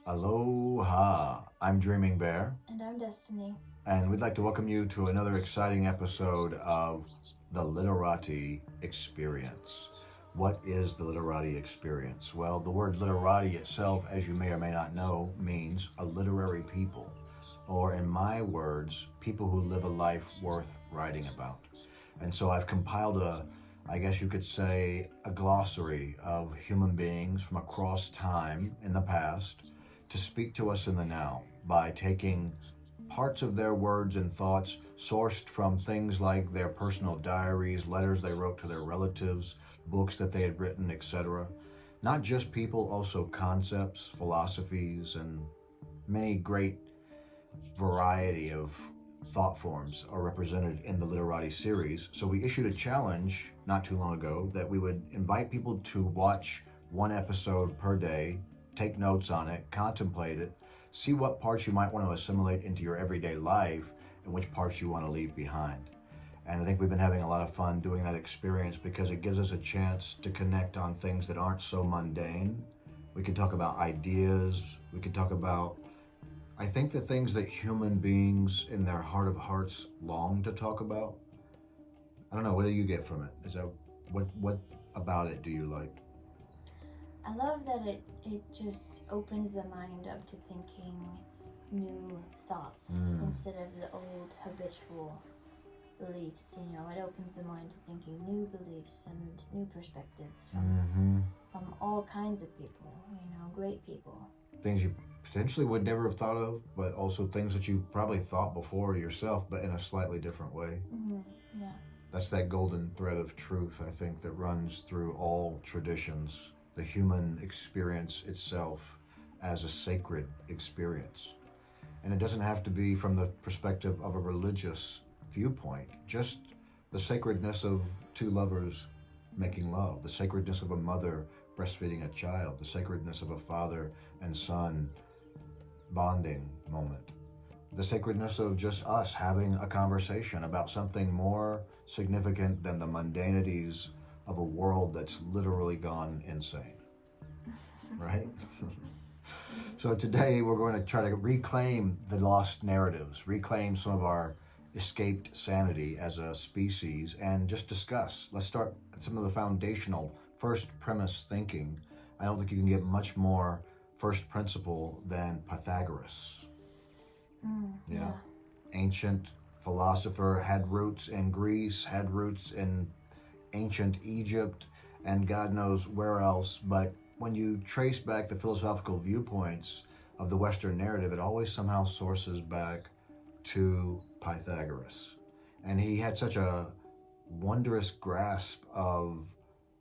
Aloha! I'm DreamingBear, And I'm Destiny. and we'd like to welcome you to another exciting episode of the Literati Experience. What is the Literati Experience? Well, the word literati itself, as you may or may not know, means a literary people, or in my words, people who live a life worth writing about. And so I've compiled I guess you could say, a glossary of human beings from across time in the past to speak to us in the now by taking parts of their words and thoughts sourced from things like their personal diaries, letters they wrote to their relatives, books that they had written, etc. Not just people, also concepts, philosophies, and many great variety of thought forms are represented in the Literati series. So we issued a challenge not too long ago that we would invite people to watch one episode per day, take notes on it, contemplate it, see what parts you might want to assimilate into your everyday life and which parts you want to leave behind. And I think we've been having a lot of fun doing that experience because it gives us a chance to connect on things that aren't so mundane. We can talk about ideas, we can talk about I think the things that human beings in their heart of hearts long to talk about. I don't know, what do you get from it? Is that what about it do you like? I love that it just opens the mind up to thinking new thoughts instead of the old habitual beliefs. It opens the mind to thinking new beliefs and new perspectives from all kinds of people, great people. Things you potentially would never have thought of, but also things that you've probably thought before yourself, but in a slightly different way. Yeah. That's that golden thread of truth, I think, that runs through all traditions. The human experience itself as a sacred experience. And it doesn't have to be from the perspective of a religious viewpoint, just the sacredness of two lovers making love, the sacredness of a mother breastfeeding a child, the sacredness of a father and son bonding moment, the sacredness of just us having a conversation about something more significant than the mundanities of a world that's literally gone insane, right? So today we're going to try to reclaim the lost narratives, reclaim some of our escaped sanity as a species, and just discuss. Let's start some of the foundational first premise thinking. I don't think you can get much more first principle than Pythagoras. Yeah. Ancient philosopher, had roots in Greece, had roots in ancient Egypt, and God knows where else. But when you trace back the philosophical viewpoints of the Western narrative, it always somehow sources back to Pythagoras. And he had such a wondrous grasp of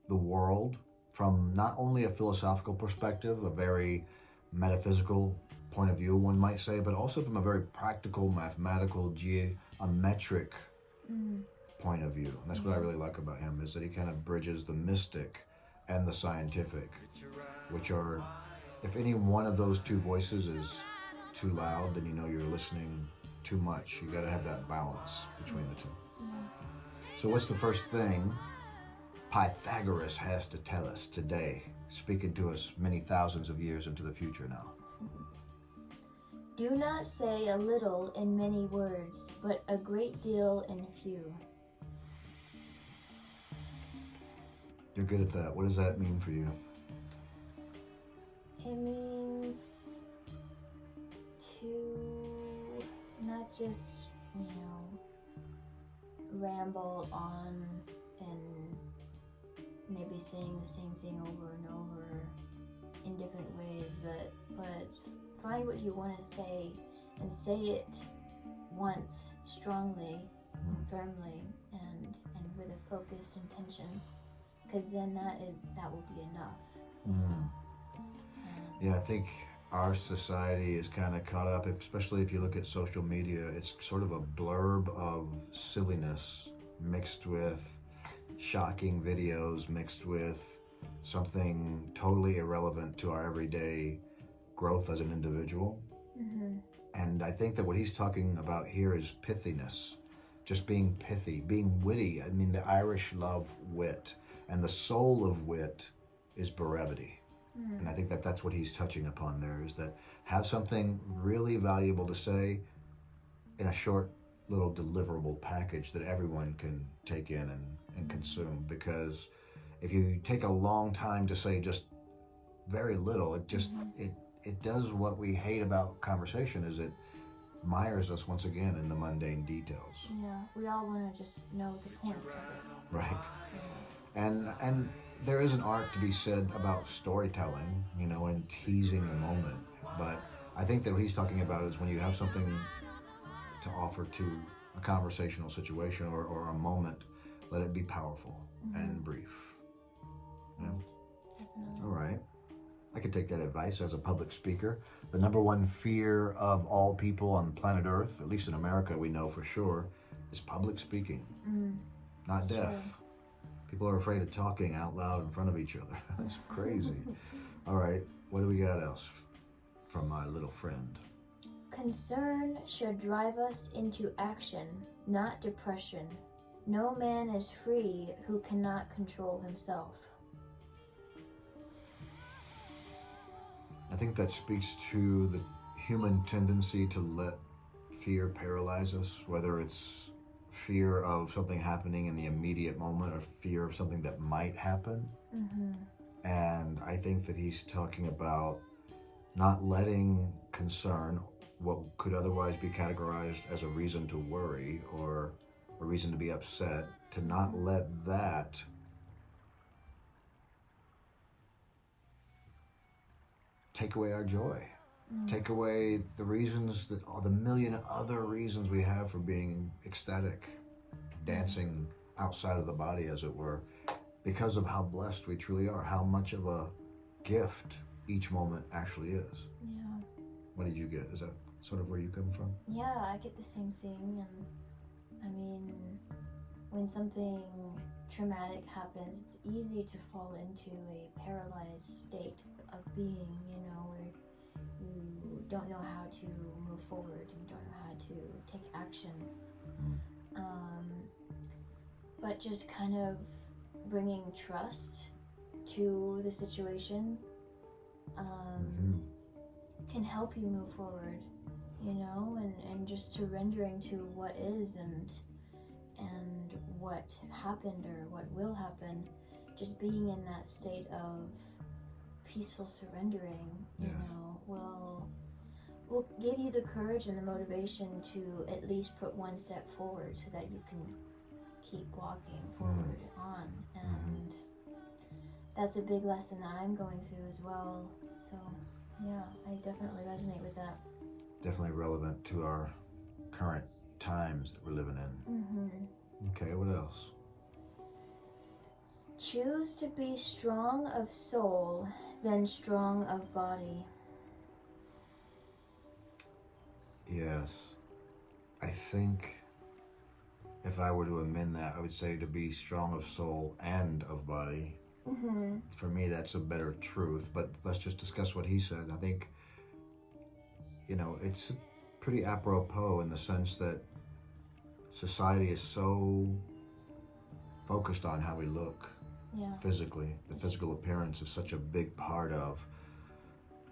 the world from not only a philosophical perspective, a very metaphysical point of view, one might say, but also from a very practical, mathematical, geometric point of view. And that's what I really like about him, is that he kind of bridges the mystic and the scientific, which are, if any one of those two voices is too loud, then you know you're listening too much. You got to have that balance between the two. So what's the first thing Pythagoras has to tell us today, speaking to us many thousands of years into the future now? Do not say a little in many words, but a great deal in few. You're good at that. What does that mean for you? It means to not just, ramble on and maybe saying the same thing over and over in different ways, but find what you want to say and say it once strongly and firmly and with a focused intention, because then that will be enough. Yeah, I think our society is kind of caught up, especially if you look at social media. It's sort of a blurb of silliness mixed with shocking videos, mixed with something totally irrelevant to our everyday growth as an individual. And I think that what he's talking about here is pithiness, just being pithy, being witty. I mean, the Irish love wit, and the soul of wit is brevity. And I think that that's what he's touching upon there, is that have something really valuable to say in a short little deliverable package that everyone can take in and consume. Because if you take a long time to say just very little, it just it does what we hate about conversation, is it mires us once again in the mundane details. Yeah, we all want to just know the point of it. Right. Yeah. And there is an art to be said about storytelling, you know, and teasing the moment. But I think that what he's talking about is when you have something to offer to a conversational situation or a moment, let it be powerful and brief. Yeah. Definitely. All right. I could take that advice as a public speaker. The number one fear of all people on planet Earth, at least in America we know for sure, is public speaking, not death. True. People are afraid of talking out loud in front of each other. That's crazy. All right, what do we got else from my little friend? Concern should drive us into action, not depression. No man is free who cannot control himself. I think that speaks to the human tendency to let fear paralyze us, whether it's fear of something happening in the immediate moment or fear of something that might happen. And I think that he's talking about not letting concern, what could otherwise be categorized as a reason to worry or a reason to be upset, to not let that take away our joy, take away the reasons, that all the million other reasons we have for being ecstatic, dancing outside of the body, as it were, because of how blessed we truly are, how much of a gift each moment actually is. Yeah. What did you get? Is that sort of where you come from? Yeah, I get the same thing. And I mean, when something traumatic happens, it's easy to fall into a paralyzed state of being, you know, where you don't know how to move forward, you don't know how to take action. But just kind of bringing trust to the situation can help you move forward, you know, and just surrendering to what is and what happened or what will happen, just being in that state of peaceful surrendering, you know, will give you the courage and the motivation to at least put one step forward so that you can keep walking forward on. And that's a big lesson that I'm going through as well. So yeah, I definitely resonate with that. Definitely relevant to our current times that we're living in. Okay, what else? Choose to be strong of soul than strong of body. Yes. I think if I were to amend that, I would say to be strong of soul and of body. For me, that's a better truth, but let's just discuss what he said. I think, you know, it's pretty apropos in the sense that society is so focused on how we look physically. The physical appearance is such a big part of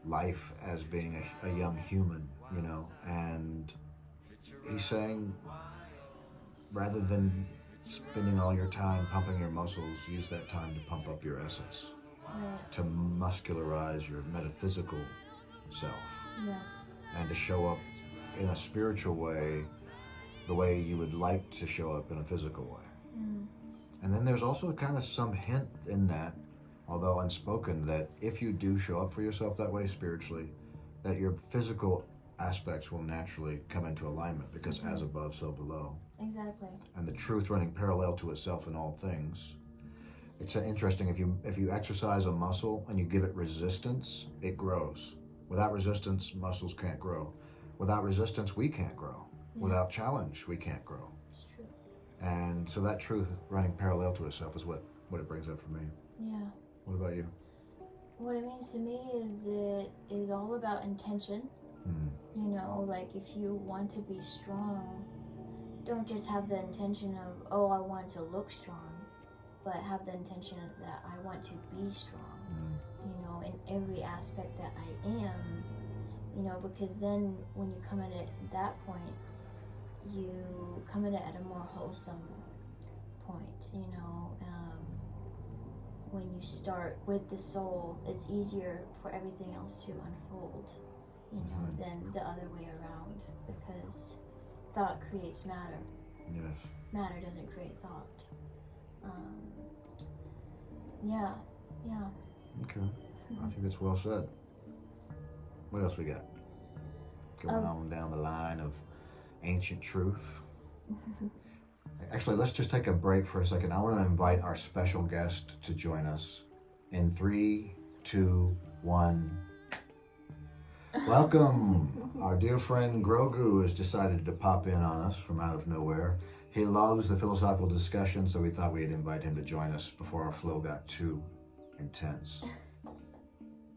life as being a young human, you know, and he's saying rather than spending all your time pumping your muscles, use that time to pump up your essence, to muscularize your metaphysical self, and to show up in a spiritual way the way you would like to show up in a physical way. And then there's also kind of some hint in that, although unspoken, that if you do show up for yourself that way spiritually, that your physical aspects will naturally come into alignment, because as above, so below. Exactly. And the truth running parallel to itself in all things. It's interesting, if you exercise a muscle and you give it resistance, it grows. Without resistance, muscles can't grow. Without resistance, we can't grow. Without challenge, we can't grow. It's true. And so that truth running parallel to itself is what it brings up for me. Yeah. What about you? What it means to me is it is all about intention. You know, like if you want to be strong, don't just have the intention of, oh, I want to look strong, but have the intention that I want to be strong. You know, in every aspect that I am, you know, because then when you come at it at that point, you come at it at a more wholesome point, you know. When you start with the soul, it's easier for everything else to unfold, you know, than the other way around, because thought creates matter. Yes. Matter doesn't create thought. Yeah. Okay. I think that's well said. What else we got? Going on down the line of ancient truth. Actually, let's just take a break for a second. I want to invite our special guest to join us in 3, 2, 1. Welcome! Our dear friend Grogu has decided to pop in on us from out of nowhere. He loves the philosophical discussion, so we thought we'd invite him to join us before our flow got too intense.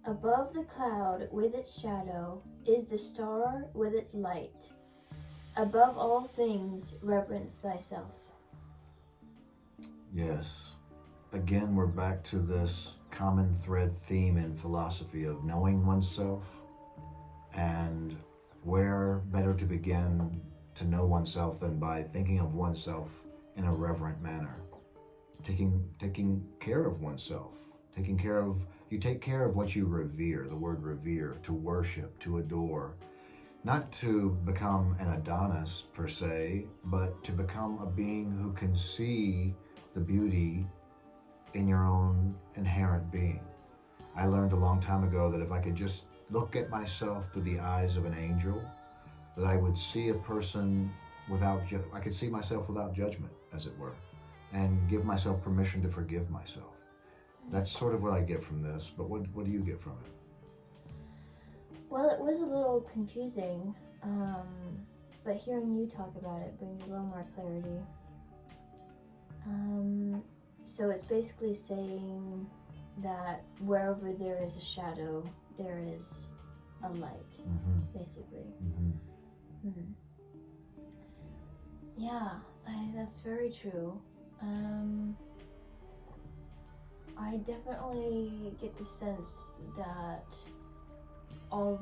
Above the cloud with its shadow is the star with its light. Above all things, reverence thyself. Yes. Again, we're back to this common thread theme in philosophy of knowing oneself, and where better to begin to know oneself than by thinking of oneself in a reverent manner. Taking care of oneself. You take care of what you revere, the word revere, to worship, to adore. Not to become an Adonis per se, but to become a being who can see the beauty in your own inherent being. I learned a long time ago that if I could just look at myself through the eyes of an angel, that I would see a person I could see myself without judgment, as it were, and give myself permission to forgive myself. That's sort of what I get from this, but what do you get from it? Well, it was a little confusing, but hearing you talk about it brings a little more clarity. So it's basically saying that wherever there is a shadow, there is a light, basically. Yeah, that's very true. I definitely get the sense that all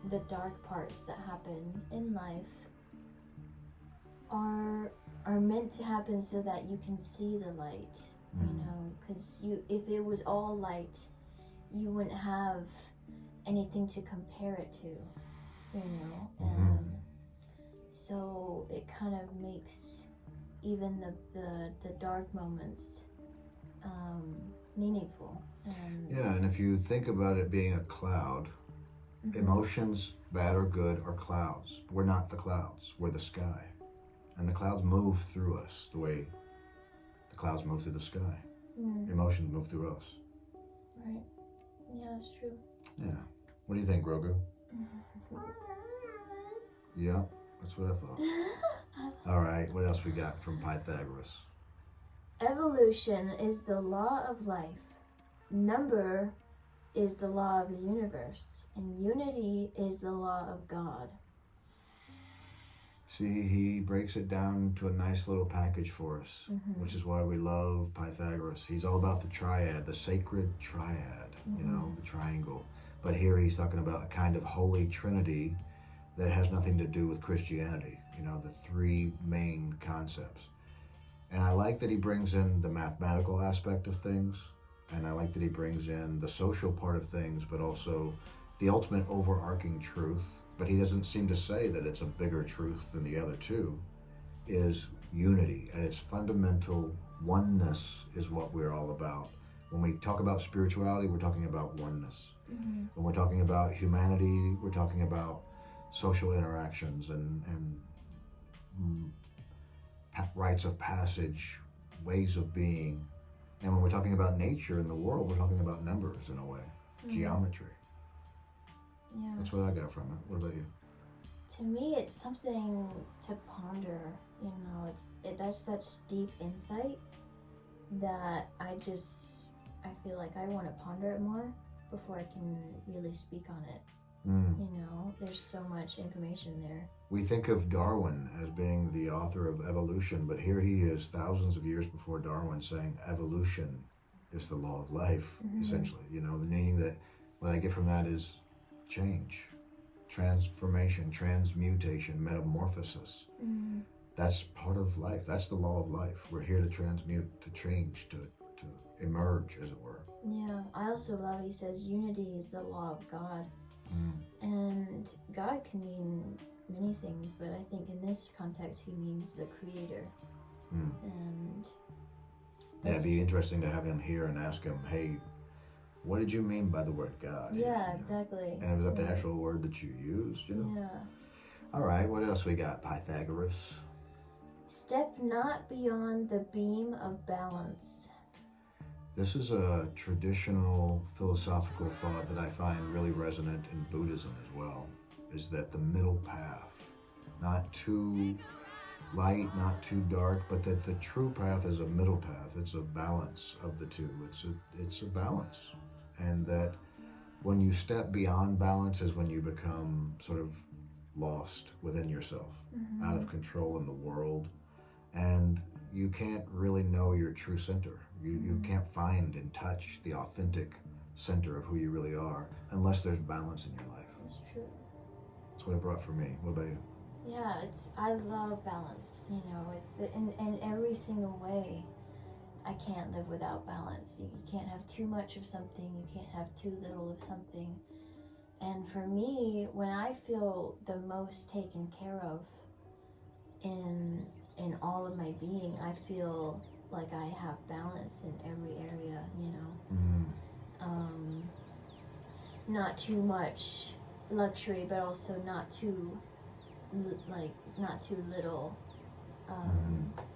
the dark parts that happen in life are meant to happen so that you can see the light, you know, because if it was all light, you wouldn't have anything to compare it to, you know, and so it kind of makes even the dark moments meaningful. And if you think about it being a cloud, emotions, bad or good, are clouds. We're not the clouds, we're the sky. And the clouds move through us the way the clouds move through the sky. Emotions move through us. Right. Yeah, that's true. Yeah. What do you think, Grogu? Yeah, that's what I thought. All right, what else we got from Pythagoras? Evolution is the law of life. Number is the law of the universe. And unity is the law of God. See, he breaks it down to a nice little package for us, which is why we love Pythagoras. He's all about the triad, the sacred triad, you know, the triangle. But here he's talking about a kind of holy trinity that has nothing to do with Christianity, you know, the three main concepts. And I like that he brings in the mathematical aspect of things, and I like that he brings in the social part of things, but also the ultimate overarching truth. But he doesn't seem to say that it's a bigger truth than the other two, is unity. At its fundamental, oneness is what we're all about. When we talk about spirituality, we're talking about oneness. When we're talking about humanity, we're talking about social interactions and rites of passage, ways of being. And when we're talking about nature and the world, we're talking about numbers in a way, geometry. Yeah. That's what I got from it. What about you? To me, it's something to ponder. You know, that's such deep insight that I feel like I want to ponder it more before I can really speak on it. You know, there's so much information there. We think of Darwin as being the author of evolution, but here he is thousands of years before Darwin saying evolution is the law of life, Mm-hmm. essentially. You know, the meaning that what I get from that is change, transformation, transmutation, metamorphosis. Mm-hmm. That's part of life. That's the law of life. We're here to transmute, to change, to emerge, as it were. Yeah, I also love, he says, unity is the law of God. Mm. And God can mean many things, but I think in this context he means the creator. Mm. And Yeah, it'd be interesting to have him here and ask him, hey, what did you mean by the word God? yeah, exactly. And was that the actual word that you used? You know? Yeah. All right, what else we got? Pythagoras. Step not beyond the beam of balance. This is a traditional philosophical thought that I find really resonant in Buddhism as well, is that the middle path, not too light, not too dark, but that the true path is a middle path. It's a balance of the two. It's a balance. And that when you step beyond balance is when you become sort of lost within yourself, Mm-hmm. out of control in the world, and you can't really know your true center. You can't find and touch the authentic center of who you really are unless there's balance in your life. That's true. That's what it brought for me. What about you? Yeah, I love balance. You know, it's in every single way. I can't live without balance. You can't have too much of something. You can't have too little of something. And for me, when I feel the most taken care of in all of my being, I feel like I have balance in every area, you know. Mm. Not too much luxury, but also not too little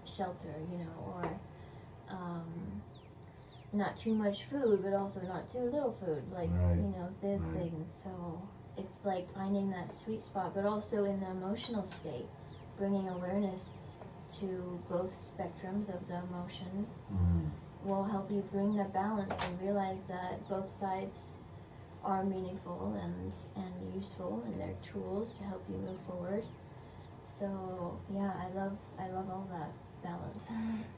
shelter, you know, or not too much food, but also not too little food, like, right. you know, these Right. things. So it's like finding that sweet spot, but also in the emotional state, bringing awareness to both spectrums of the emotions will help you bring the balance and realize that both sides are meaningful and useful, and they're tools to help you move forward. So yeah, I love all that balance.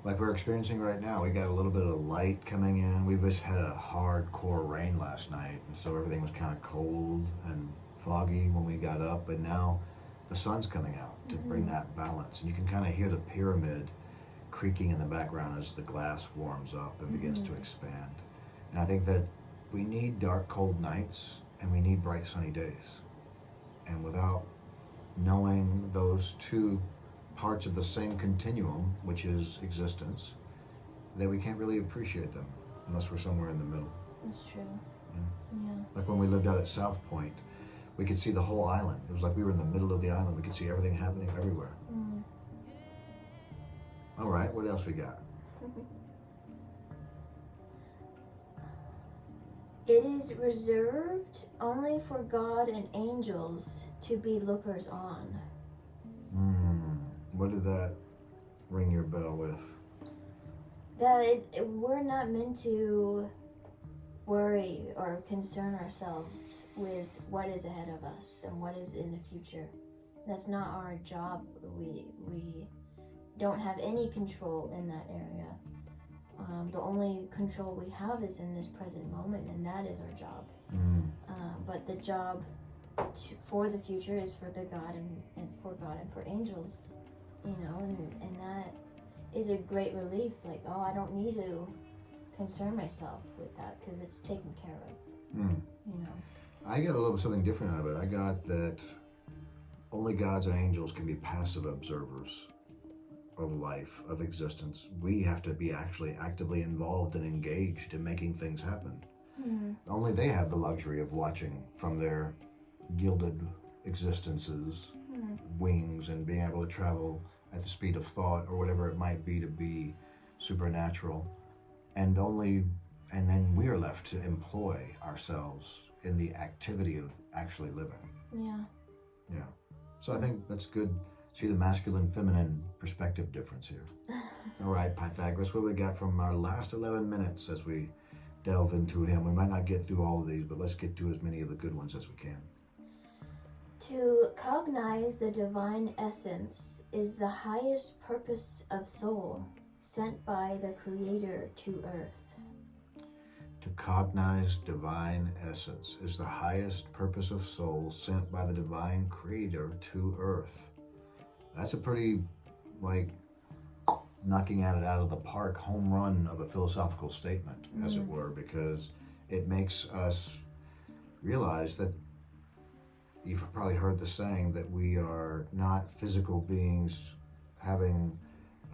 Like we're experiencing right now, we got a little bit of light coming in. We just had a hardcore rain last night, and so everything was kind of cold and foggy when we got up, but now the sun's coming out to bring that balance, and you can kind of hear the pyramid creaking in the background as the glass warms up and begins to expand. And I think that we need dark, cold nights, and we need bright, sunny days. And without knowing those two parts of the same continuum, which is existence, that we can't really appreciate them unless we're somewhere in the middle. That's true. Yeah. Yeah. Like when we lived out at South Point, we could see the whole island. It was like we were in the middle of the island. We could see everything happening everywhere. All right, what else we got? It is reserved only for God and angels to be lookers on. What did that ring your bell with? That we're not meant to worry or concern ourselves with what is ahead of us and what is in the future. That's not our job. We don't have any control in that area. The only control we have is in this present moment, and that is our job. But the job for the future is for God and for angels, you know, and that is a great relief. Like, oh, I don't need to concern myself with that because it's taken care of. You know. I got a little something different out of it. I got that only gods and angels can be passive observers of life, of existence. We have to be actually actively involved and engaged in making things happen. Only they have the luxury of watching from their gilded existences, wings, and being able to travel at the speed of thought or whatever it might be to be supernatural. And then we're left to employ ourselves in the activity of actually living. Yeah. So I think that's good. See the masculine, feminine perspective difference here. All right, Pythagoras, what we got from our last 11 minutes as we delve into him? We might not get through all of these, but let's get to as many of the good ones as we can. To cognize the divine essence is the highest purpose of soul, sent by the Creator to earth. To cognize divine essence is the highest purpose of soul sent by the divine creator to earth. That's a pretty, like, knocking at it out of the park, home run of a philosophical statement, as it were, because it makes us realize that you've probably heard the saying that we are not physical beings having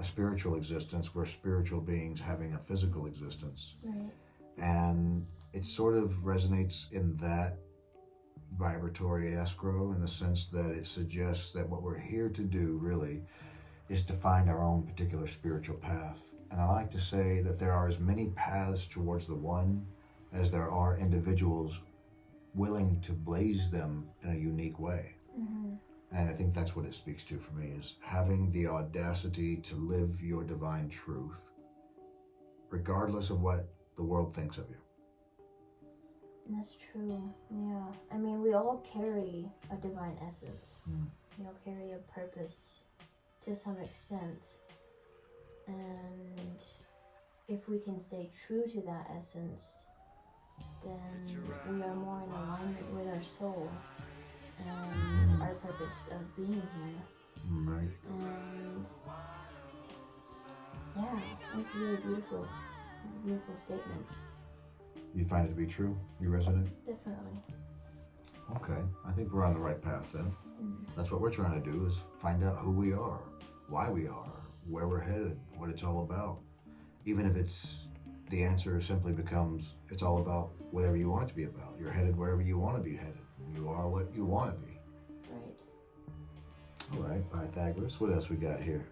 a spiritual existence, we're spiritual beings having a physical existence. Right. And it sort of resonates in that vibratory escrow, in the sense that it suggests that what we're here to do really is to find our own particular spiritual path. And I like to say that there are as many paths towards the one as there are individuals willing to blaze them in a unique way. Mm-hmm. And I think that's what it speaks to for me, is having the audacity to live your divine truth, regardless of what the world thinks of you. That's true. Yeah. I mean, we all carry a divine essence. We all carry a purpose to some extent. And if we can stay true to that essence, then we are more in alignment with our soul and our purpose of being here. Right. And yeah, it's really beautiful. Beautiful statement. You find it to be true? You resonate? Definitely. Okay, I think we're on the right path then. That's what we're trying to do, is find out who we are, why we are, where we're headed, what it's all about. Even if the answer simply becomes, it's all about whatever you want it to be about. You're headed wherever you want to be headed. You are what you want to be. Right. All right, Pythagoras, what else we got here?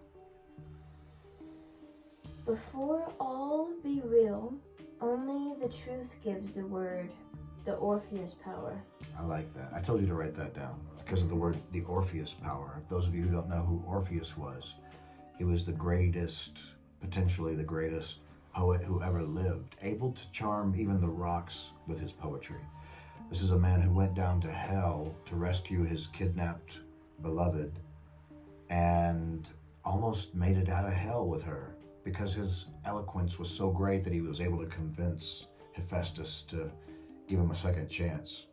Before all be real, only the truth gives the word, the Orpheus power. I like that. I told you to write that down because of the word, the Orpheus power. Those of you who don't know who Orpheus was, he was the greatest, potentially the greatest poet who ever lived, able to charm even the rocks with his poetry. This is a man who went down to hell to rescue his kidnapped beloved and almost made it out of hell with her, because his eloquence was so great that he was able to convince Hephaestus to give him a second chance.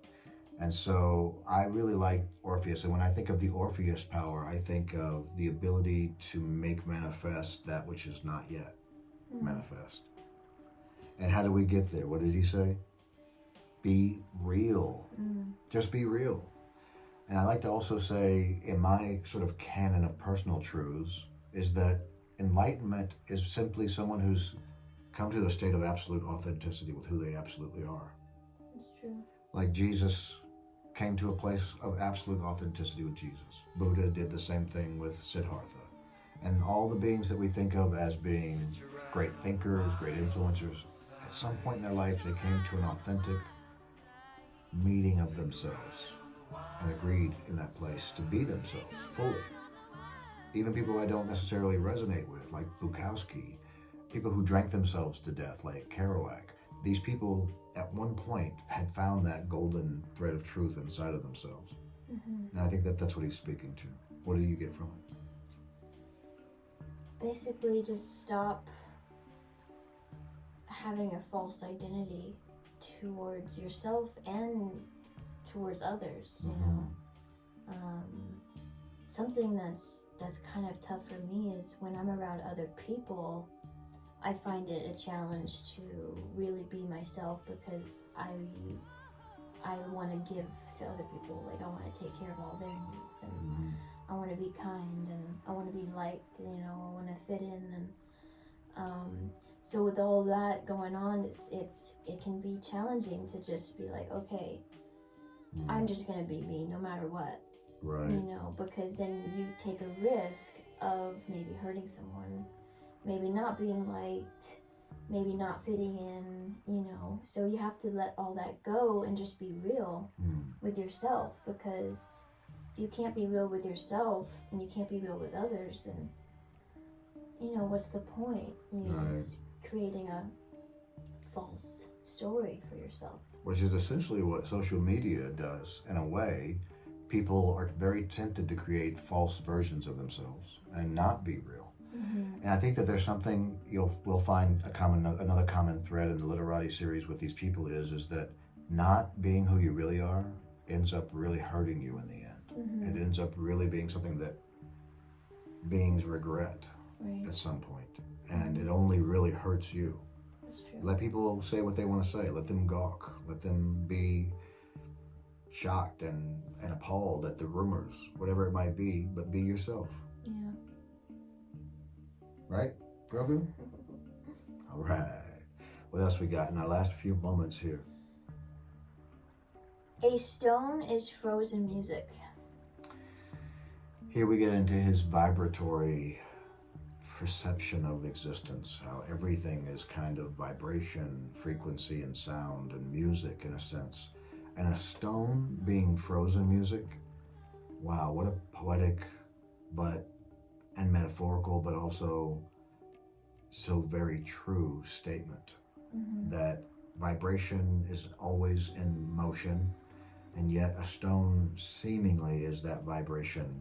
And so I really like Orpheus. And when I think of the Orpheus power, I think of the ability to make manifest that which is not yet manifest. And how do we get there? What did he say? Be real. Just be real. And I like to also say, in my sort of canon of personal truths, is that enlightenment is simply someone who's come to the state of absolute authenticity with who they absolutely are. That's true. Like Jesus came to a place of absolute authenticity with Jesus. Buddha did the same thing with Siddhartha. And all the beings that we think of as being great thinkers, great influencers, at some point in their life they came to an authentic meeting of themselves and agreed in that place to be themselves fully. Even people I don't necessarily resonate with, like Bukowski, people who drank themselves to death, like Kerouac. These people, at one point, had found that golden thread of truth inside of themselves. And I think that that's what he's speaking to. What do you get from it? Basically, just stop having a false identity towards yourself and towards others, you know. Something that's kind of tough for me is when I'm around other people, I find it a challenge to really be myself, because I want to give to other people. Like, I want to take care of all their needs, and I want to be kind, and I want to be liked, you know, I want to fit in. And so with all that going on, it can be challenging to just be like, okay, I'm just gonna be me no matter what. Right. You know, because then you take a risk of maybe hurting someone, maybe not being liked, maybe not fitting in, you know. So you have to let all that go and just be real with yourself, because if you can't be real with yourself and you can't be real with others, then, you know, what's the point? You're just creating a false story for yourself. Which is essentially what social media does, in a way. People are very tempted to create false versions of themselves and not be real. And I think that there's something we'll find another common thread in the Literati series with these people is that not being who you really are ends up really hurting you in the end. It ends up really being something that beings regret at some point, and it only really hurts you. That's true. Let people say what they want to say. Let them gawk. Let them be shocked and appalled at the rumors, whatever it might be, but be yourself. Yeah. Right, Grogu? All right. What else we got in our last few moments here? A stone is frozen music. Here we get into his vibratory perception of existence, how everything is kind of vibration, frequency, and sound, and music in a sense. And a stone being frozen music, wow, what a poetic and metaphorical, but also so very true statement. That vibration is always in motion, and yet a stone seemingly is that vibration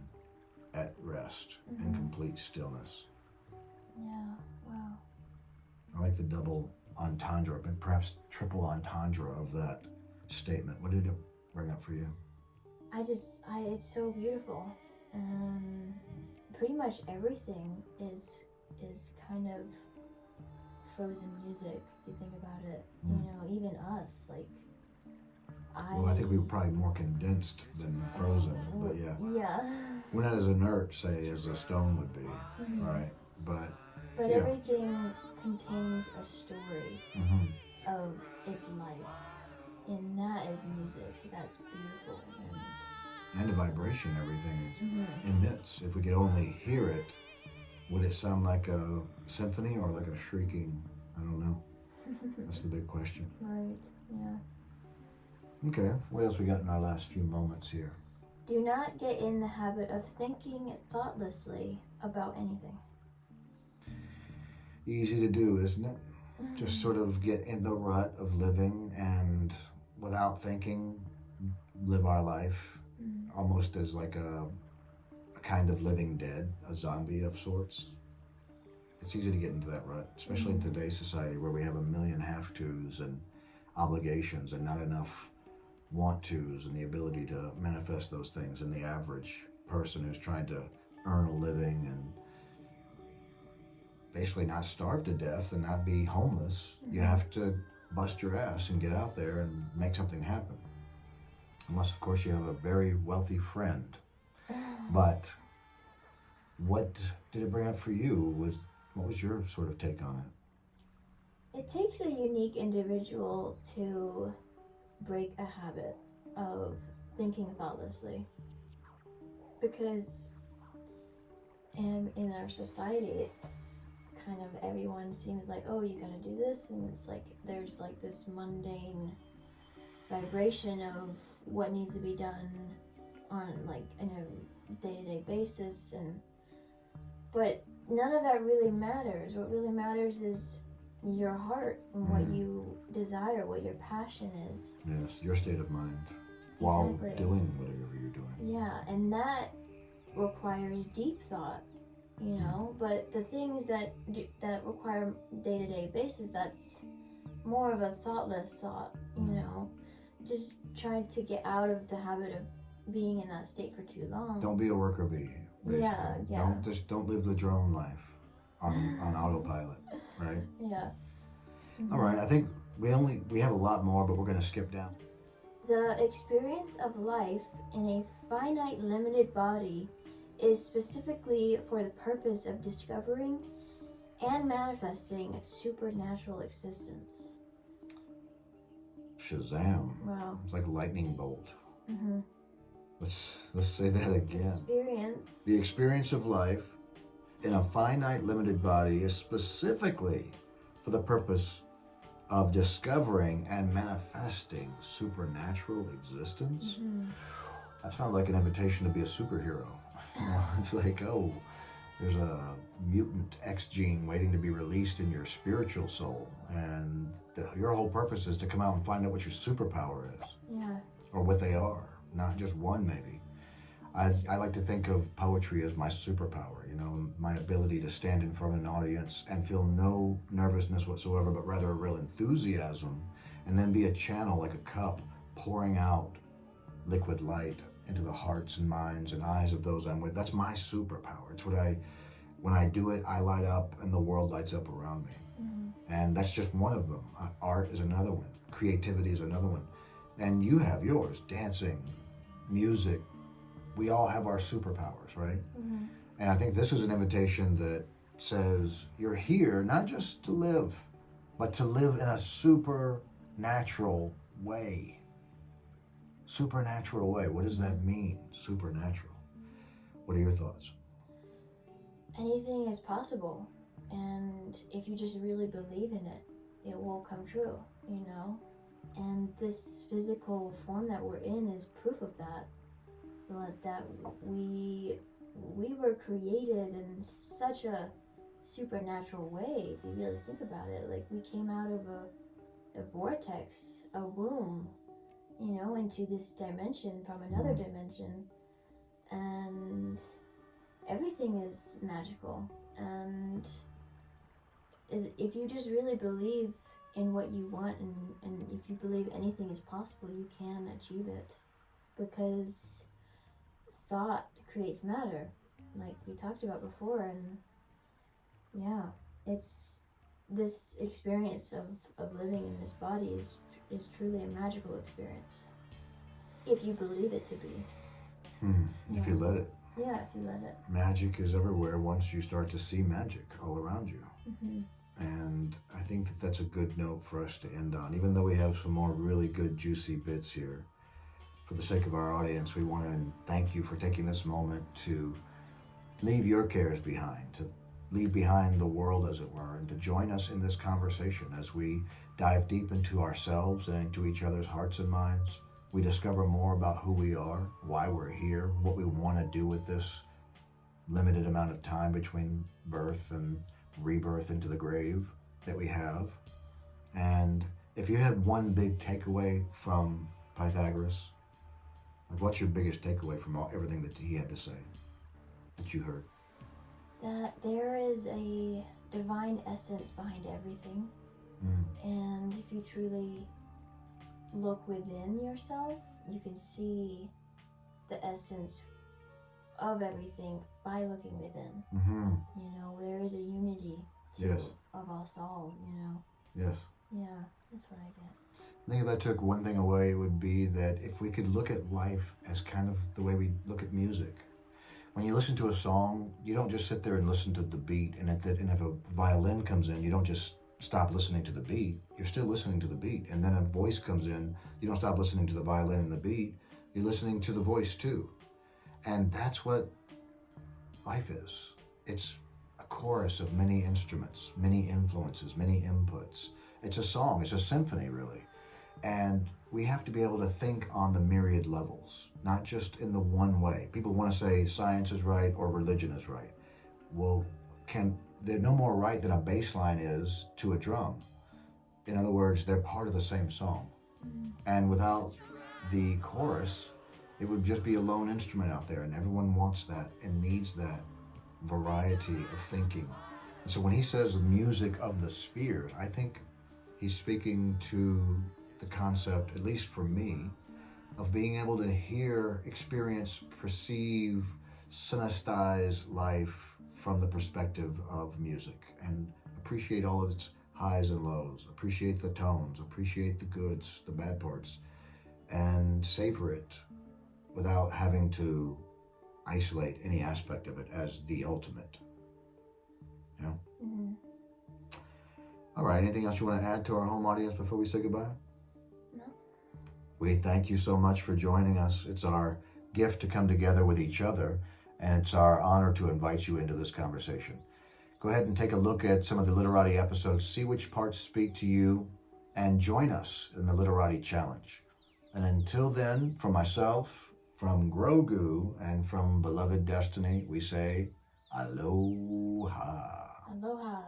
at rest in complete stillness. Yeah, wow. I like the double entendre, but perhaps triple entendre of that statement. What did it bring up for you? It's so beautiful. Pretty much everything is kind of frozen music, if you think about it. You know, even us, like, I think we were probably more condensed than frozen, but yeah. Yeah. We're not as inert, say, as a stone would be, right? But yeah. Everything contains a story of its life, and that is music. That's beautiful. And the vibration everything emits. If we could only hear it, would it sound like a symphony or like a shrieking? I don't know. That's the big question. Right, yeah. Okay, what else we got in our last few moments here? Do not get in the habit of thinking thoughtlessly about anything. Easy to do, isn't it? Just sort of get in the rut of living and without thinking, live our life almost as like a kind of living dead, a zombie of sorts. It's easy to get into that rut, especially in today's society where we have a million have-tos and obligations and not enough want-tos and the ability to manifest those things in the average person who's trying to earn a living and basically not starve to death and not be homeless. You have to bust your ass and get out there and make something happen. Unless, of course, you have a very wealthy friend. But what did it bring up for you? What was your sort of take on it? It takes a unique individual to break a habit of thinking thoughtlessly. Because in our society, it's kind of everyone seems like, oh, you gotta do this, and it's like there's like this mundane vibration of what needs to be done on like in a day-to-day basis, but none of that really matters. What really matters is your heart and what you desire, what your passion is. Yes, your state of mind while doing whatever you're doing. Yeah, and that requires deep thought, you know. But the things that require day-to-day basis, that's more of a thoughtless thought, you know. Just trying to get out of the habit of being in that state for too long. Don't be a worker bee. Basically. Yeah. Don't live the drone life on autopilot, right? Yeah. All right. I think we have a lot more, but we're going to skip down. The experience of life in a finite, limited body is specifically for the purpose of discovering and manifesting supernatural existence. Shazam! Wow. It's like lightning bolt. Let's say that again. The experience of life in a finite, limited body is specifically for the purpose of discovering and manifesting supernatural existence. That sounds like an invitation to be a superhero. It's like, oh, there's a mutant X gene waiting to be released in your spiritual soul, and your whole purpose is to come out and find out what your superpower is. Yeah. Or what they are, not just one maybe. I like to think of poetry as my superpower, you know, my ability to stand in front of an audience and feel no nervousness whatsoever, but rather a real enthusiasm, and then be a channel like a cup pouring out liquid light into the hearts and minds and eyes of those I'm with. That's my superpower. It's what when I do it, I light up and the world lights up around me. Mm-hmm. And that's just one of them. Art is another one. Creativity is another one. And you have yours, dancing, music. We all have our superpowers, right? Mm-hmm. And I think this is an invitation that says you're here not just to live, but to live in a supernatural way. Supernatural way. What does that mean? Supernatural. What are your thoughts? Anything is possible. And if you just really believe in it, it will come true, you know? And this physical form that we're in is proof of that. That we were created in such a supernatural way, if you really think about it. Like, we came out of a vortex, a womb, you know, into this dimension from another dimension. And everything is magical. And if you just really believe in what you want, and if you believe anything is possible, you can achieve it. Because thought creates matter, like we talked about before. And yeah, it's this experience of living in this body is truly a magical experience, if you believe it to be. If you let it. Yeah, if you let it. Magic is everywhere once you start to see magic all around you. Mm-hmm. And I think that that's a good note for us to end on. Even though we have some more really good juicy bits here, for the sake of our audience, we want to thank you for taking this moment to leave your cares behind, to leave behind the world, as it were, and to join us in this conversation as we dive deep into ourselves and into each other's hearts and minds. We discover more about who we are, why we're here, what we want to do with this limited amount of time between birth and rebirth into the grave that we have. And if you had one big takeaway from Pythagoras, like, what's your biggest takeaway from everything that he had to say, that you heard? That there is a divine essence behind everything. And if you truly look within yourself, you can see the essence of everything by looking within. Mm-hmm. You know, there is a unity of us all, you know. Yes. Yeah, that's what I get. I think if I took one thing away, it would be that if we could look at life as kind of the way we look at music. When you listen to a song, you don't just sit there and listen to the beat, and if a violin comes in, you don't just stop listening to the beat. You're still listening to the beat. And then a voice comes in, you don't stop listening to the violin and the beat, you're listening to the voice too. And that's what life is. It's a chorus of many instruments, many influences, many inputs. It's a song, it's a symphony, really. And we have to be able to think on the myriad levels, not just in the one way. People want to say science is right or religion is right. Well, they're no more right than a bass line is to a drum. In other words, they're part of the same song. And without the chorus, it would just be a lone instrument out there, and everyone wants that and needs that variety of thinking. And so when he says music of the spheres, I think he's speaking to the concept, at least for me, of being able to hear, experience, perceive, synesthetize life from the perspective of music, and appreciate all of its highs and lows, appreciate the tones, appreciate the goods, the bad parts, and savor it without having to isolate any aspect of it as the ultimate. You know? Mm-hmm. All right, anything else you want to add to our home audience before we say goodbye? No. We thank you so much for joining us. It's our gift to come together with each other, and it's our honor to invite you into this conversation. Go ahead and take a look at some of the Literati episodes, see which parts speak to you, and join us in the Literati Challenge. And until then, from myself, from Grogu, and from Beloved Destiny, we say, aloha. Aloha.